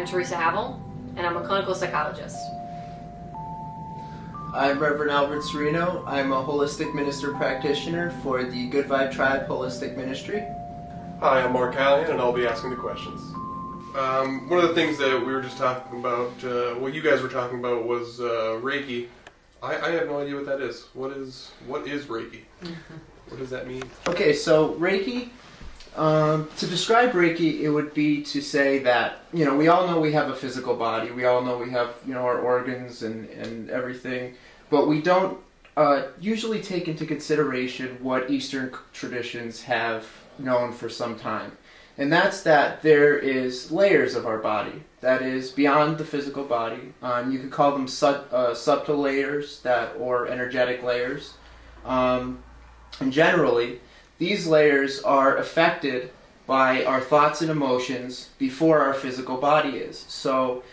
Theresa Havel, and I'm a clinical psychologist. I'm Reverend Albert Serino. I'm a holistic minister practitioner for the Good Vibe Tribe Holistic Ministry. Hi, I'm Mark Callahan, and I'll be asking the questions. One of the things that we were just talking about, what you guys were talking about, was Reiki. I have no idea what that is. What is Reiki? What does that mean? Okay, so Reiki, to describe Reiki, it would be to say that, we all know we have a physical body. We all know we have, our organs and everything. But we don't usually take into consideration what Eastern traditions have known for some time. And that's that there is layers of our body that is beyond the physical body. You could call them subtle layers or energetic layers. And generally, these layers are affected by our thoughts and emotions before our physical body is. So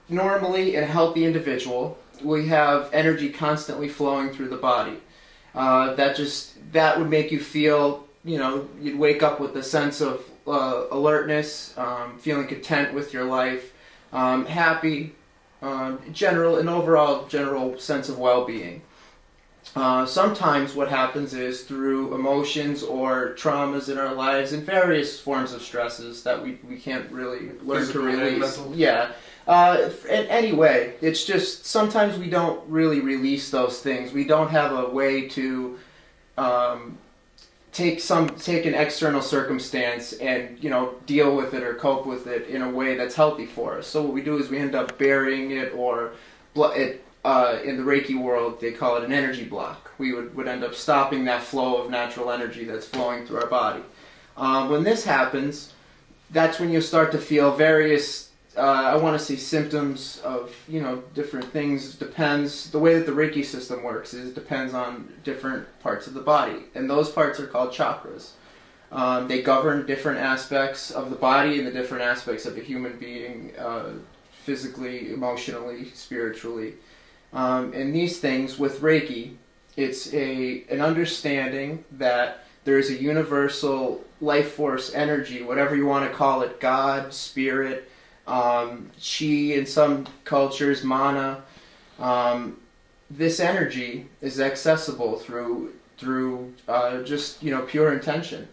normally, in a healthy individual, we have energy constantly flowing through the body. That would make you feel, you'd wake up with a sense of alertness, feeling content with your life, happy, an overall general sense of well-being. Sometimes what happens is through emotions or traumas in our lives and various forms of stresses that we can't really learn to release. Anyway, it's just sometimes we don't really release those things. We don't have a way to take an external circumstance and deal with it or cope with it in a way that's healthy for us. So what we do is we end up burying it, or in the Reiki world they call it an energy block. We would end up stopping that flow of natural energy that's flowing through our body. When this happens, that's when you start to feel various symptoms of, different things. Depends, the way that the Reiki system works is it depends on different parts of the body. And those parts are called chakras. They govern different aspects of the body and the different aspects of a human being, physically, emotionally, spiritually. And these things, with Reiki, it's an understanding that there is a universal life force energy, whatever you want to call it, God, spirit, chi in some cultures, mana. This energy is accessible through just pure intention,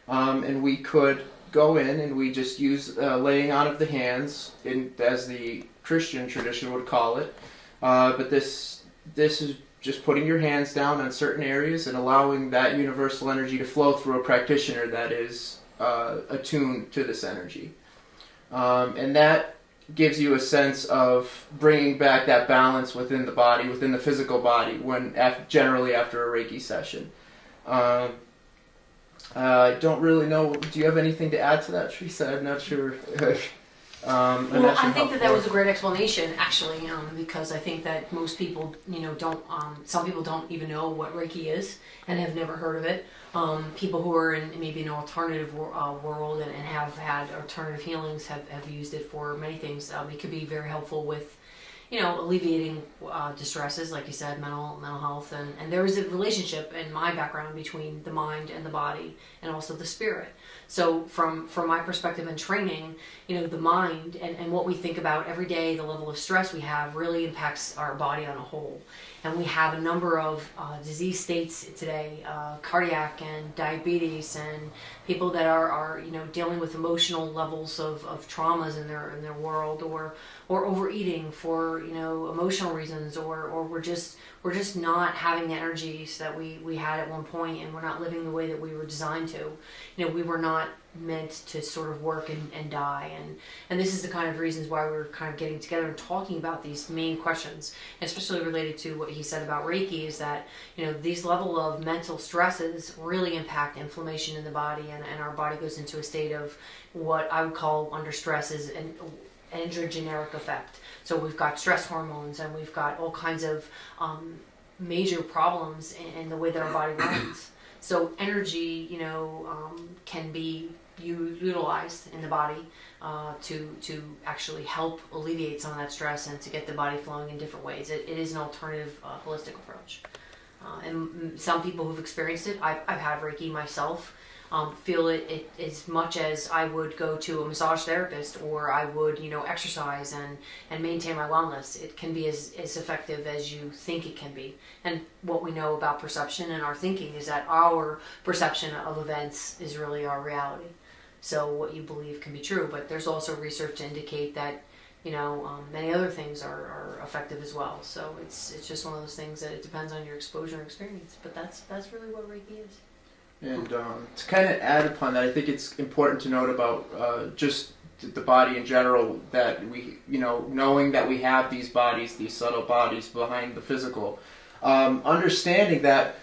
and we could go in and we just use laying on of the hands, as the Christian tradition would call it. But this is just putting your hands down on certain areas and allowing that universal energy to flow through a practitioner that is attuned to this energy. And that gives you a sense of bringing back that balance within the body, within the physical body, generally after a Reiki session. I don't really know. Do you have anything to add to that, Theresa? I'm not sure. I think that was a great explanation, actually, because I think that most people, some people don't even know what Reiki is and have never heard of it. People who are in maybe an alternative world and have had alternative healings have used it for many things. It could be very helpful with, alleviating distresses, like you said, mental health, and there is a relationship in my background between the mind and the body, and also the spirit. So from my perspective in training, the mind and what we think about every day, the level of stress we have really impacts our body on a whole. And we have a number of disease states today, cardiac and diabetes, and people that are dealing with emotional levels of traumas in their world, or overeating for emotional reasons, or we're just not having the energies that we had at one point, and we're not living the way that we were designed to. We were not meant to sort of work and die, and this is the kind of reasons why we're kind of getting together and talking about these main questions, especially related to what he said about Reiki, is that these level of mental stresses really impact inflammation in the body, and our body goes into a state of what I would call under stress is an androgenic effect. So we've got stress hormones, and we've got all kinds of major problems in the way that our body runs. So energy, can be utilized in the body to actually help alleviate some of that stress and to get the body flowing in different ways. It is an alternative holistic approach. And some people who've experienced it, I've had Reiki myself. feel it as much as I would go to a massage therapist, or I would, exercise and maintain my wellness. It can be as effective as you think it can be. And what we know about perception and our thinking is that our perception of events is really our reality. So what you believe can be true, but there's also research to indicate that many other things are effective as well. So it's just one of those things that it depends on your exposure and experience. But that's really what Reiki is. And to kind of add upon that, I think it's important to note about just the body in general, that we, knowing that we have these bodies, these subtle bodies behind the physical, understanding that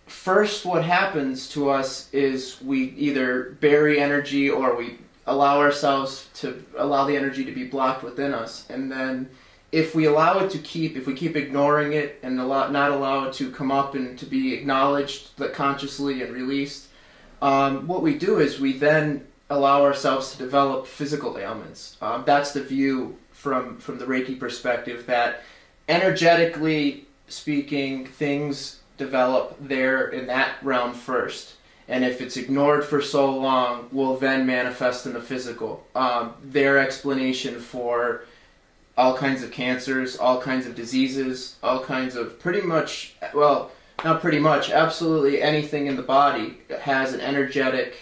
first what happens to us is we either bury energy or we allow the energy to be blocked within us. And then if we keep ignoring it and not allow it to come up and to be acknowledged consciously and released, what we do is we then allow ourselves to develop physical ailments. That's the view from the Reiki perspective, that energetically speaking, things develop there in that realm first. And if it's ignored for so long, will then manifest in the physical. Their explanation for all kinds of cancers, all kinds of diseases, all kinds of absolutely anything in the body has an energetic,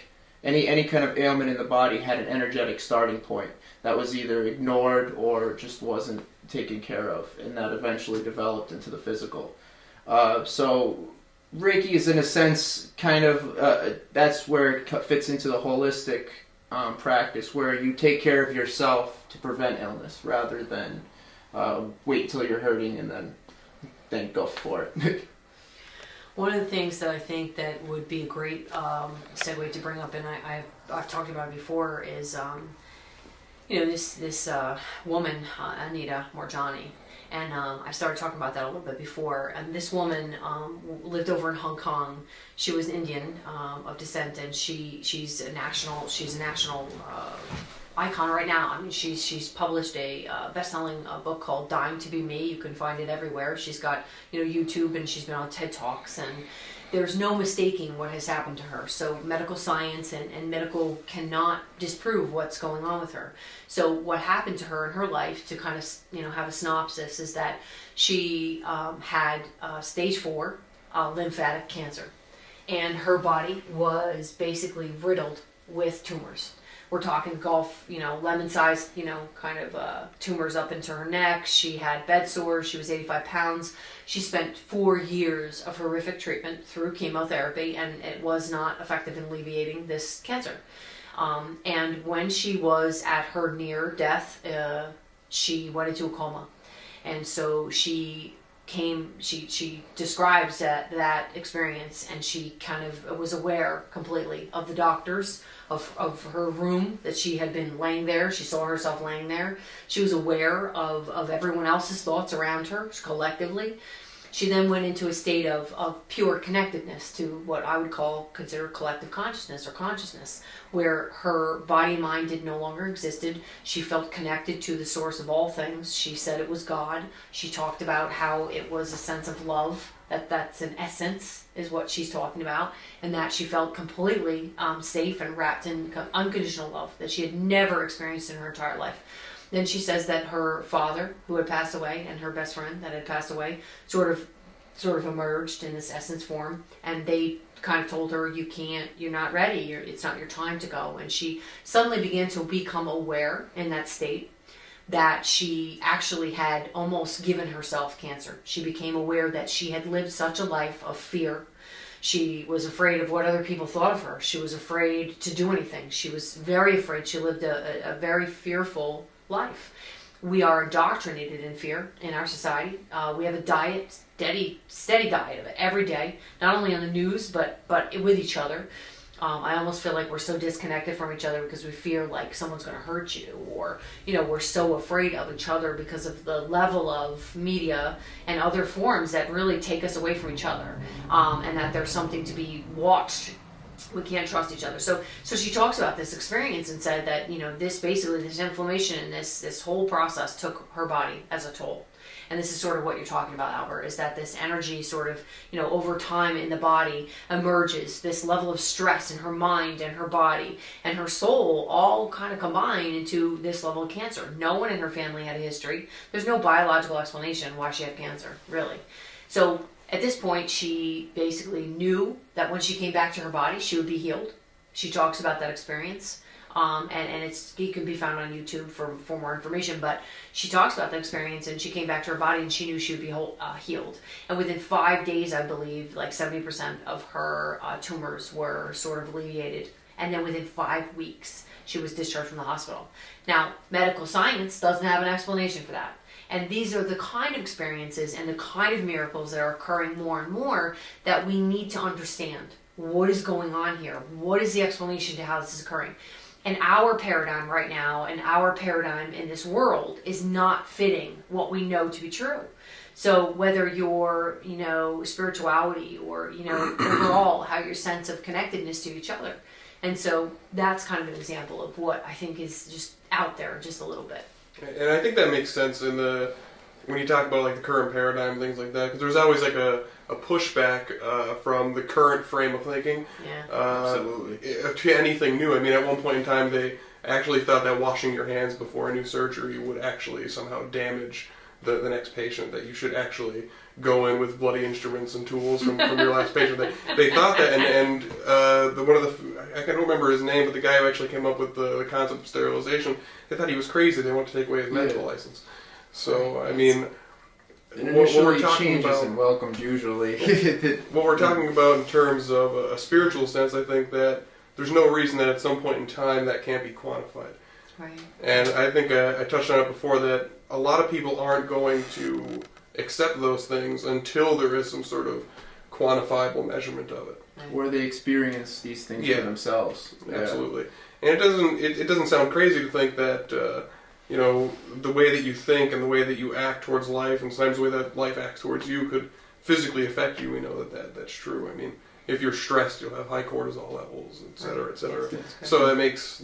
any kind of ailment in the body had an energetic starting point that was either ignored or just wasn't taken care of, and that eventually developed into the physical. So Reiki is, in a sense, kind of, that's where it fits into the holistic practice, where you take care of yourself to prevent illness, rather than wait till you're hurting and then go for it. One of the things that I think that would be a great segue to bring up, and I've talked about it before, is this woman, Anita Morjani. And I started talking about that a little bit before. And this woman lived over in Hong Kong. She was Indian of descent, and she's a national icon right now. I mean, she's published a best-selling book called "Dying to Be Me." You can find it everywhere. She's got YouTube, and she's been on TED Talks, and there's no mistaking what has happened to her. So medical science and medical cannot disprove what's going on with her. So what happened to her in her life, to kind of have a synopsis, is that she had stage 4 lymphatic cancer, and her body was basically riddled with tumors. We're talking lemon-sized, kind of tumors up into her neck. She had bed sores. She was 85 pounds. She spent 4 years of horrific treatment through chemotherapy, and it was not effective in alleviating this cancer. And when she was at her near death, she went into a coma. And so she describes that experience, and she kind of was aware completely of the doctors, of her room, that she had been laying there. She saw herself laying there. She was aware of everyone else's thoughts around her collectively. She then went into a state of pure connectedness to what I would consider collective consciousness, or consciousness, where her body and mind no longer existed. She felt connected to the source of all things. She said it was God. She talked about how it was a sense of love, that's an essence, is what she's talking about, and that she felt completely safe and wrapped in unconditional love that she had never experienced in her entire life. Then she says that her father, who had passed away, and her best friend that had passed away, sort of emerged in this essence form, and they kind of told her, you're not ready, it's not your time to go. And she suddenly began to become aware in that state that she actually had almost given herself cancer. She became aware that she had lived such a life of fear. She was afraid of what other people thought of her. She was afraid to do anything. She was very afraid. She lived a very fearful life. We are indoctrinated in fear in our society. We have a diet, steady diet of it every day, not only on the news, but with each other. I almost feel like we're so disconnected from each other because we fear like someone's going to hurt you, or we're so afraid of each other because of the level of media and other forms that really take us away from each other, and that there's something to be watched We can't trust each other. So she talks about this experience and said that, this basically, this inflammation and this whole process took her body as a toll. And this is sort of what you're talking about, Albert, is that this energy sort of, over time in the body emerges, this level of stress in her mind and her body and her soul all kind of combine into this level of cancer. No one in her family had a history. There's no biological explanation why she had cancer, really. So at this point, she basically knew that when she came back to her body, she would be healed. She talks about that experience. And it can be found on YouTube for more information, but she talks about the experience, and she came back to her body and she knew she would be healed. And within 5 days, I believe, like 70% of her tumors were sort of alleviated. And then within 5 weeks, she was discharged from the hospital. Now, medical science doesn't have an explanation for that. And these are the kind of experiences and the kind of miracles that are occurring more and more that we need to understand. What is going on here? What is the explanation to how this is occurring? And our paradigm right now and our paradigm in this world is not fitting what we know to be true. So whether your, spirituality or, overall how your sense of connectedness to each other. And so that's kind of an example of what I think is just out there just a little bit. And I think that makes sense when you talk about like the current paradigm and things like that, because there's always like a pushback from the current frame of thinking absolutely to anything new. I mean, at one point in time, they actually thought that washing your hands before a new surgery would actually somehow damage the next patient, that you should actually go in with bloody instruments and tools from your last patient. They thought that, and I can't remember his name, but the guy who actually came up with the concept of sterilization, they thought he was crazy. They wanted to take away his medical license. So, I mean, and initially changes and welcomed usually. What we're talking about in terms of a spiritual sense, I think that there's no reason that at some point in time that can't be quantified. Right. And I think I touched on it before that a lot of people aren't going to accept those things until there is some sort of quantifiable measurement of it. Where they experience these things for themselves. Absolutely. And it doesn't sound crazy to think that the way that you think and the way that you act towards life, and sometimes the way that life acts towards you, could physically affect you. We know that's true. I mean, if you're stressed, you'll have high cortisol levels, et cetera, et cetera. So that makes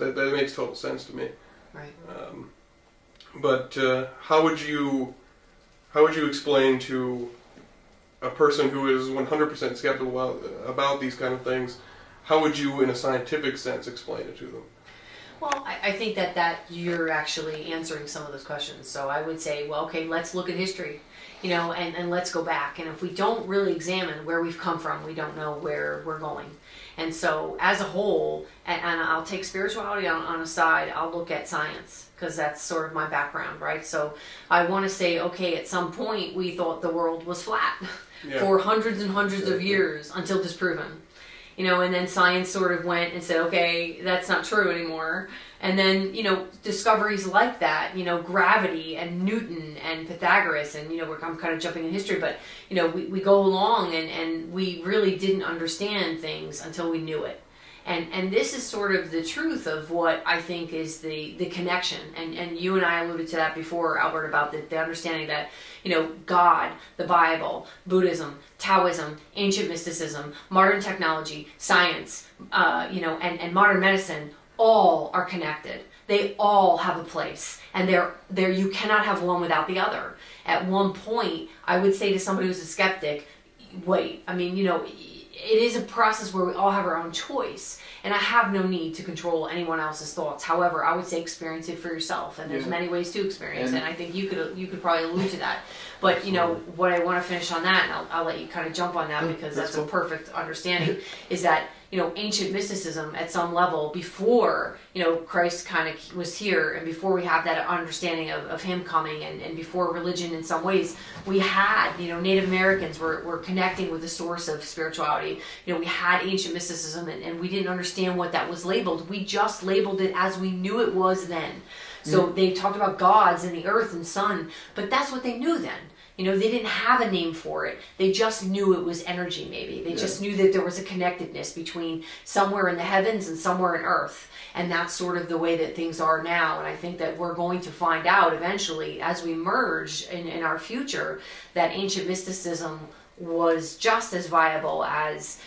total sense to me. Right. But how would you explain to a person who is 100% skeptical about these kind of things? How would you, in a scientific sense, explain it to them? Well, I think that you're actually answering some of those questions. So I would say, well, okay, let's look at history, and let's go back. And if we don't really examine where we've come from, we don't know where we're going. And so as a whole, and I'll take spirituality on a side, I'll look at science, because that's sort of my background, right? So I want to say, okay, at some point we thought the world was flat for hundreds and hundreds of years until disproven. And then science sort of went and said, okay, that's not true anymore. And then, discoveries like that, gravity and Newton and Pythagoras, and, I'm kind of jumping in history, but, we go along and we really didn't understand things until we knew it. And this is sort of the truth of what I think is the connection. And you and I alluded to that before, Albert, about the understanding that, God, the Bible, Buddhism, Taoism, ancient mysticism, modern technology, science, and modern medicine all are connected. They all have a place, and they're you cannot have one without the other. At one point, I would say to somebody who's a skeptic, wait, I mean, it is a process where we all have our own choice, and I have no need to control anyone else's thoughts. However, I would say experience it for yourself, and there's many ways to experience it, and I think you could probably allude to that. But, what I want to finish on that, and I'll let you kind of jump on that, because that's a perfect understanding, is that, ancient mysticism at some level before, Christ kind of was here, and before we have that understanding of him coming, and before religion in some ways, we had, Native Americans were connecting with the source of spirituality. We had ancient mysticism, and we didn't understand what that was labeled. We just labeled it as we knew it was then. So they talked about gods and the earth and sun, but that's what they knew then. They didn't have a name for it. They just knew it was energy, maybe. They just knew that there was a connectedness between somewhere in the heavens and somewhere in earth. And that's sort of the way that things are now. And I think that we're going to find out eventually, as we merge in our future, that ancient mysticism was just as viable as,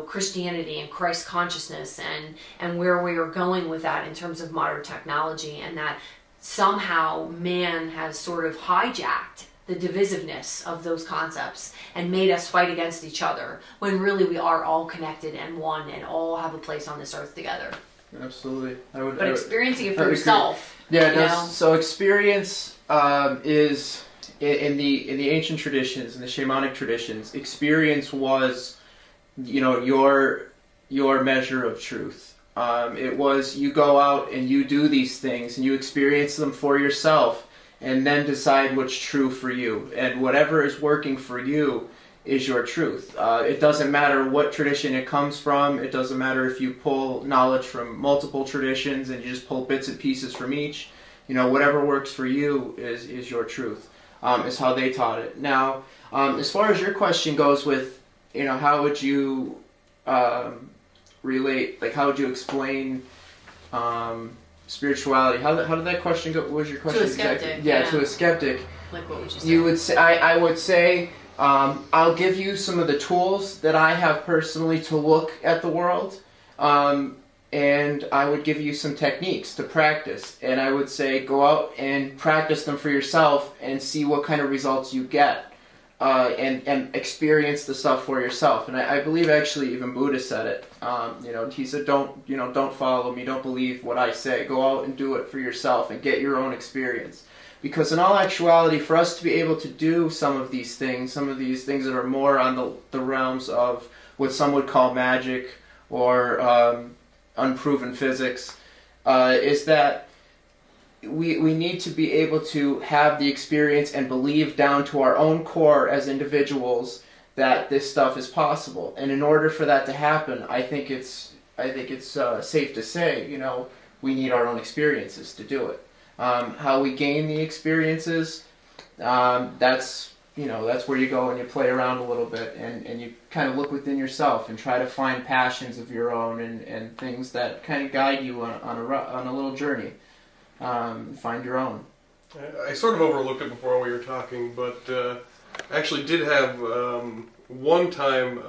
Christianity and Christ consciousness and where we are going with that in terms of modern technology, and that somehow man has sort of hijacked the divisiveness of those concepts and made us fight against each other, when really we are all connected and one and all have a place on this earth together. Absolutely. But experiencing it for yourself. Yeah, no, so experience is, in the ancient traditions, in the shamanic traditions, experience was, your measure of truth. It was, you go out and you do these things and you experience them for yourself, and then decide what's true for you. And whatever is working for you is your truth. It doesn't matter what tradition it comes from. It doesn't matter if you pull knowledge from multiple traditions and you just pull bits and pieces from each. Whatever works for you is your truth, is how they taught it. Now, as far as your question goes with, how would you relate, like how would you explain spirituality? How did that question go? What was your question? To a skeptic. Exactly? Yeah, to a skeptic. Like what would you say? You would say, I would say, I'll give you some of the tools that I have personally to look at the world, and I would give you some techniques to practice. And I would say, go out and practice them for yourself and see what kind of results you get, and experience the stuff for yourself. And I believe actually even Buddha said it. He said, don't follow me, don't believe what I say. Go out and do it for yourself and get your own experience. Because in all actuality, for us to be able to do some of these things that are more on the realms of what some would call magic or unproven physics, is that we need to be able to have the experience and believe down to our own core as individuals that this stuff is possible. And in order for that to happen, I think it's safe to say, we need our own experiences to do it. How we gain the experiences, that's where you go and you play around a little bit and you kind of look within yourself and try to find passions of your own and things that kind of guide you on a little journey. Find your own. I sort of overlooked it before when we were talking, but I actually did have one time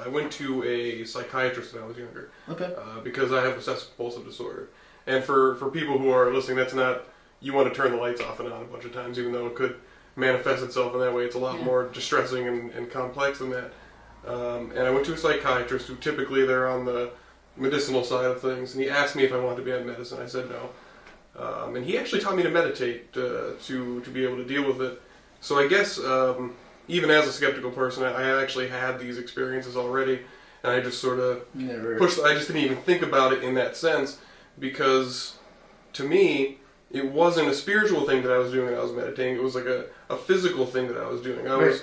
I went to a psychiatrist when I was younger. Okay. Because I have obsessive compulsive disorder. And for people who are listening, that's not, you want to turn the lights off and on a bunch of times, even though it could manifest itself in that way. It's a lot more distressing and complex than that. And I went to a psychiatrist who typically they're on the medicinal side of things, and he asked me if I wanted to be on medicine. I said no. And he actually taught me to meditate to be able to deal with it. So I guess even as a skeptical person, I actually had these experiences already, and I just sort of pushed. I just didn't even think about it in that sense, because to me, it wasn't a spiritual thing that I was doing when I was meditating. It was like a physical thing that I was doing. I was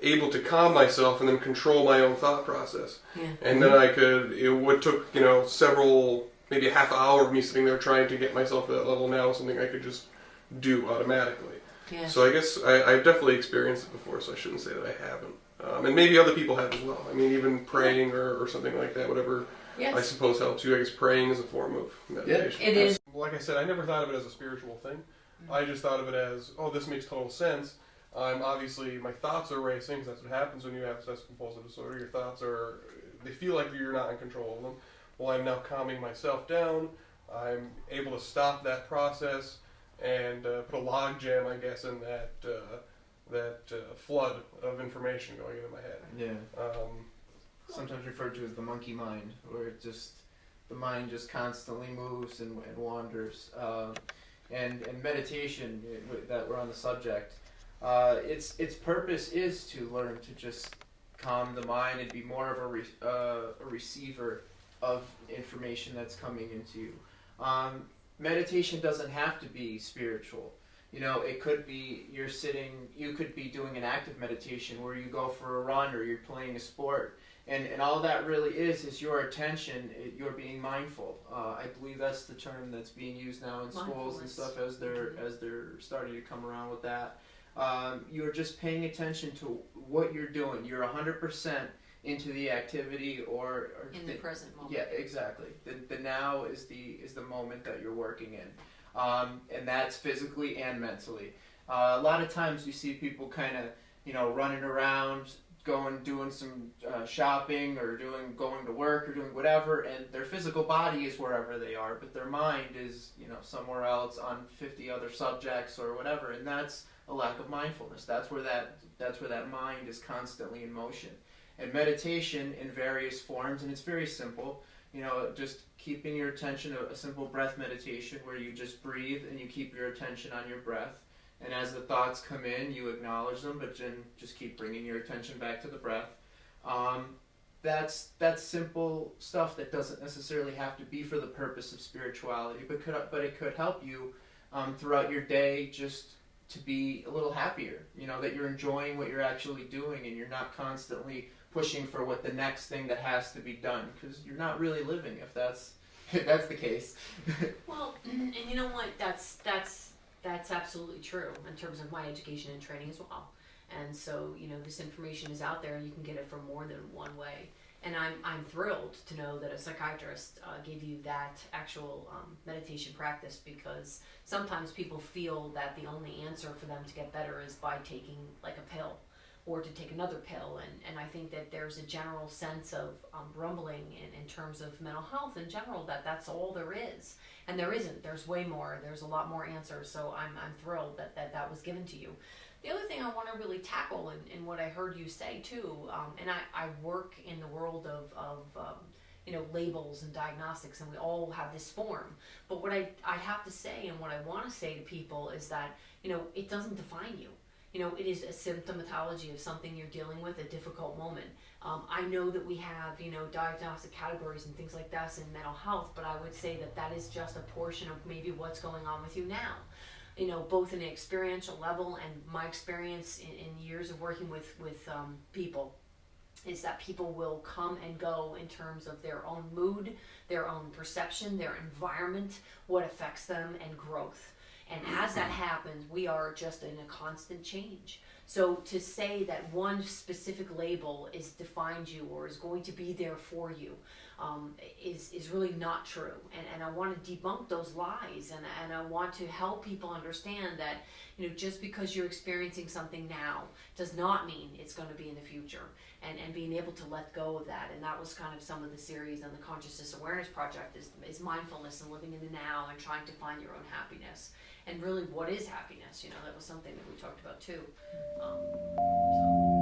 able to calm myself and then control my own thought process. Yeah. And then I could, what took, several, maybe a half hour of me sitting there trying to get myself to that level, now something I could just do automatically. Yeah. So I guess I've definitely experienced it before, so I shouldn't say that I haven't. And maybe other people have as well. I mean, even praying or something like that, whatever I suppose helps you. I guess praying is a form of meditation. Yeah, it is. Like I said, I never thought of it as a spiritual thing. Mm-hmm. I just thought of it as, this makes total sense. Obviously, my thoughts are racing, because that's what happens when you have obsessive compulsive disorder. Your thoughts they feel like you're not in control of them. Well, I'm now calming myself down. I'm able to stop that process and put a log jam, I guess, in that flood of information going into my head. Yeah. Sometimes referred to as the monkey mind, where the mind just constantly moves and wanders. And meditation, that we're on the subject, its purpose is to learn to just calm the mind and be more of a receiver of information that's coming into you. Meditation doesn't have to be spiritual. It could be you could be doing an active meditation where you go for a run or you're playing a sport. And all that really is your attention, you're being mindful. I believe that's the term that's being used now in schools and stuff as they're starting to come around with that. You're just paying attention to what you're doing. You're 100% into the activity or in the present moment. Yeah, exactly. The now is the moment that you're working in, and that's physically and mentally. A lot of times you see people kind of running around, going doing some shopping or going to work or doing whatever, and their physical body is wherever they are, but their mind is, you know, somewhere else on 50 other subjects or whatever, and that's a lack of mindfulness. That's where that mind is constantly in motion. And meditation in various forms, and it's very simple, you know, just keeping your attention, a simple breath meditation where you just breathe and you keep your attention on your breath. And as the thoughts come in, you acknowledge them, but then just keep bringing your attention back to the breath. That's simple stuff that doesn't necessarily have to be for the purpose of spirituality, but it could help you throughout your day just to be a little happier. You know, that you're enjoying what you're actually doing and you're not constantly pushing for what the next thing that has to be done, because you're not really living if that's the case. Well, and you know what? That's absolutely true in terms of my education and training as well. And so, you know, this information is out there and you can get it from more than one way. And I'm thrilled to know that a psychiatrist gave you that actual meditation practice, because sometimes people feel that the only answer for them to get better is by taking like a pill or to take another pill. And I think that there's a general sense of rumbling in terms of mental health in general, that that's all there is. And there isn't. There's way more. There's a lot more answers. So I'm thrilled that was given to you. The other thing I want to really tackle in what I heard you say too, and I work in the world of you know, labels and diagnostics, and we all have this form. But what I have to say, and what I want to say to people, is that, you know, it doesn't define you. You know, it is a symptomatology of something you're dealing with, a difficult moment. I know that we have, you know, diagnostic categories and things like that in mental health, but I would say that is just a portion of maybe what's going on with you now. You know, both in an experiential level and my experience in years of working with people, is that people will come and go in terms of their own mood, their own perception, their environment, what affects them, and growth. And as that happens, we are just in a constant change. So to say that one specific label is defined you or is going to be there for you is really not true. And I want to debunk those lies, and I want to help people understand that, you know, just because you're experiencing something now does not mean it's going to be in the future, and being able to let go of that. And that was kind of some of the series on the Consciousness Awareness Project is mindfulness and living in the now and trying to find your own happiness. And really, what is happiness? You know, that was something that we talked about too. So.